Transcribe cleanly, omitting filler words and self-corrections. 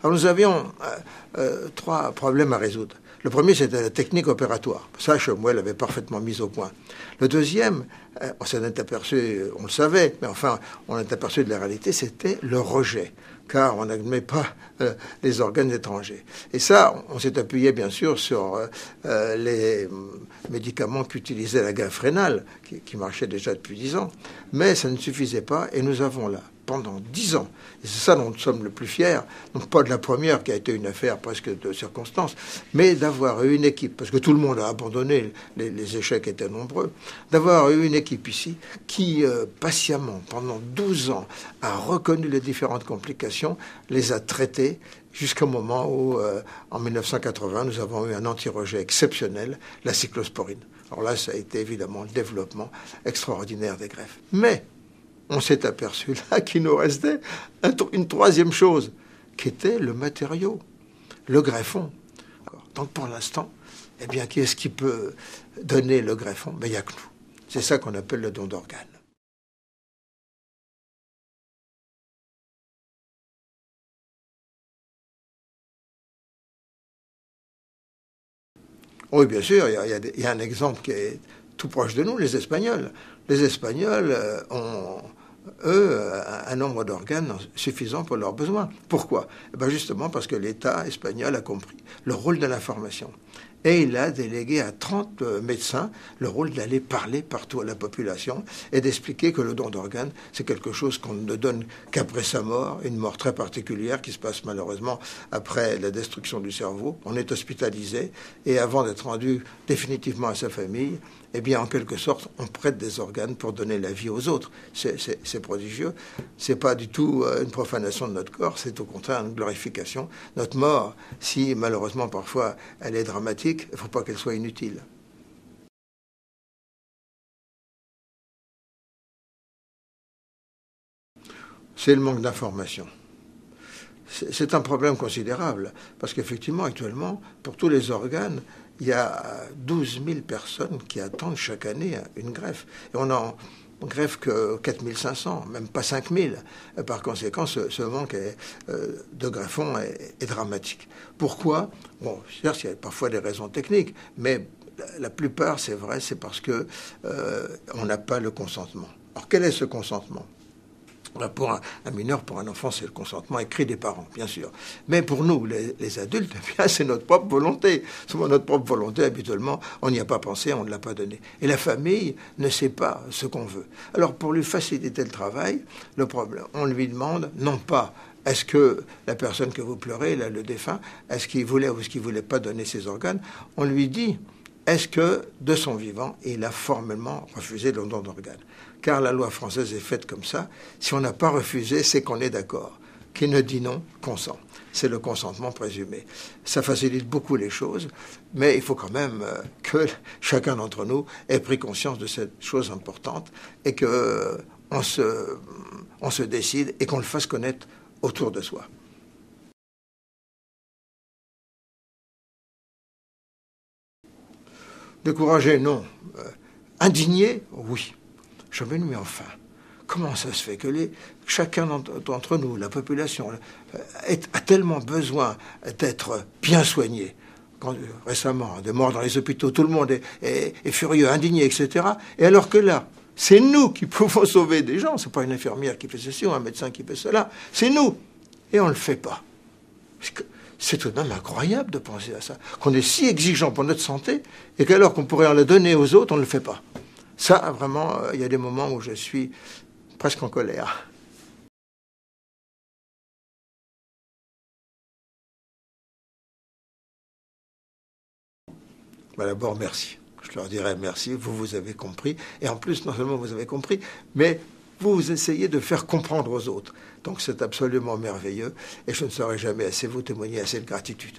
Alors nous avions trois problèmes à résoudre. Le premier, c'était la technique opératoire. Ça, Chomwell l'avait parfaitement mis au point. Le deuxième, on s'en est aperçu, on le savait, mais enfin, on s'est aperçu de la réalité, c'était le rejet, car on n'admet pas les organes étrangers. Et ça, on s'est appuyé bien sûr sur les médicaments qu'utilisait la greffe rénale, qui marchait déjà depuis 10 ans, mais ça ne suffisait pas, et nous avons là, pendant 10 ans, et c'est ça dont nous sommes le plus fiers, donc pas de la première qui a été une affaire presque de circonstance, mais d'avoir eu une équipe, parce que tout le monde a abandonné, les échecs étaient nombreux, d'avoir eu une équipe ici qui, patiemment, pendant 12 ans, a reconnu les différentes complications, les a traitées, jusqu'au moment où, en 1980, nous avons eu un anti-rejet exceptionnel, la cyclosporine. Alors là, ça a été évidemment le développement extraordinaire des greffes. Mais on s'est aperçu là qu'il nous restait une troisième chose, qui était le matériau, le greffon. Donc pour l'instant, eh bien, qui est-ce qui peut donner le greffon? Ben, il n'y a que nous. C'est ça qu'on appelle le don d'organes. Oui, bien sûr, il y a un exemple qui est tout proche de nous, les Espagnols. Les Espagnols ont, eux, un nombre d'organes suffisant pour leurs besoins. Pourquoi? Eh bien justement parce que l'État espagnol a compris le rôle de l'information. Et il a délégué à 30 médecins le rôle d'aller parler partout à la population et d'expliquer que le don d'organes, c'est quelque chose qu'on ne donne qu'après sa mort, une mort très particulière qui se passe malheureusement après la destruction du cerveau. On est hospitalisé et avant d'être rendu définitivement à sa famille, eh bien, en quelque sorte, on prête des organes pour donner la vie aux autres. C'est prodigieux. C'est pas du tout une profanation de notre corps, c'est au contraire une glorification. Notre mort, si malheureusement parfois elle est dramatique, il ne faut pas qu'elle soit inutile. C'est le manque d'information. C'est un problème considérable, parce qu'effectivement, actuellement, pour tous les organes, il y a 12 000 personnes qui attendent chaque année une greffe. Et on n'en greffe que 4 500, même pas 5 000. Par conséquent, ce manque de greffons est dramatique. Pourquoi? Bon, certes, il y a parfois des raisons techniques, mais la plupart, c'est vrai, c'est parce que on n'a pas le consentement. Alors, quel est ce consentement? Pour un mineur, pour un enfant, c'est le consentement écrit des parents, bien sûr. Mais pour nous, les adultes, eh bien, c'est notre propre volonté. Souvent, notre propre volonté, habituellement, on n'y a pas pensé, on ne l'a pas donné. Et la famille ne sait pas ce qu'on veut. Alors, pour lui faciliter le travail, le problème, on lui demande, non pas est-ce que la personne que vous pleurez, là, le défunt, est-ce qu'il voulait ou est-ce qu'il ne voulait pas donner ses organes? On lui dit, est-ce que, de son vivant, il a formellement refusé le don d'organes? Car la loi française est faite comme ça. Si on n'a pas refusé, c'est qu'on est d'accord. Qui ne dit non, consent. C'est le consentement présumé. Ça facilite beaucoup les choses, mais il faut quand même que chacun d'entre nous ait pris conscience de cette chose importante et qu'on se décide et qu'on le fasse connaître autour de soi. Découragé, non. Indigné, oui. Mais enfin, comment ça se fait que chacun d'entre nous, la population, a tellement besoin d'être bien soigné? Récemment, des morts dans les hôpitaux, tout le monde est furieux, indigné, etc. Et alors que là, c'est nous qui pouvons sauver des gens. C'est pas une infirmière qui fait ceci ou un médecin qui fait cela. C'est nous. Et on ne le fait pas. C'est tout de même incroyable de penser à ça. Qu'on est si exigeant pour notre santé et qu'alors qu'on pourrait en la donner aux autres, on ne le fait pas. Ça, vraiment, il y a des moments où je suis presque en colère. Ben d'abord, merci. Je leur dirais merci, vous avez compris. Et en plus, non seulement vous avez compris, mais vous essayez de faire comprendre aux autres. Donc c'est absolument merveilleux et je ne saurais jamais assez vous témoigner assez de gratitude.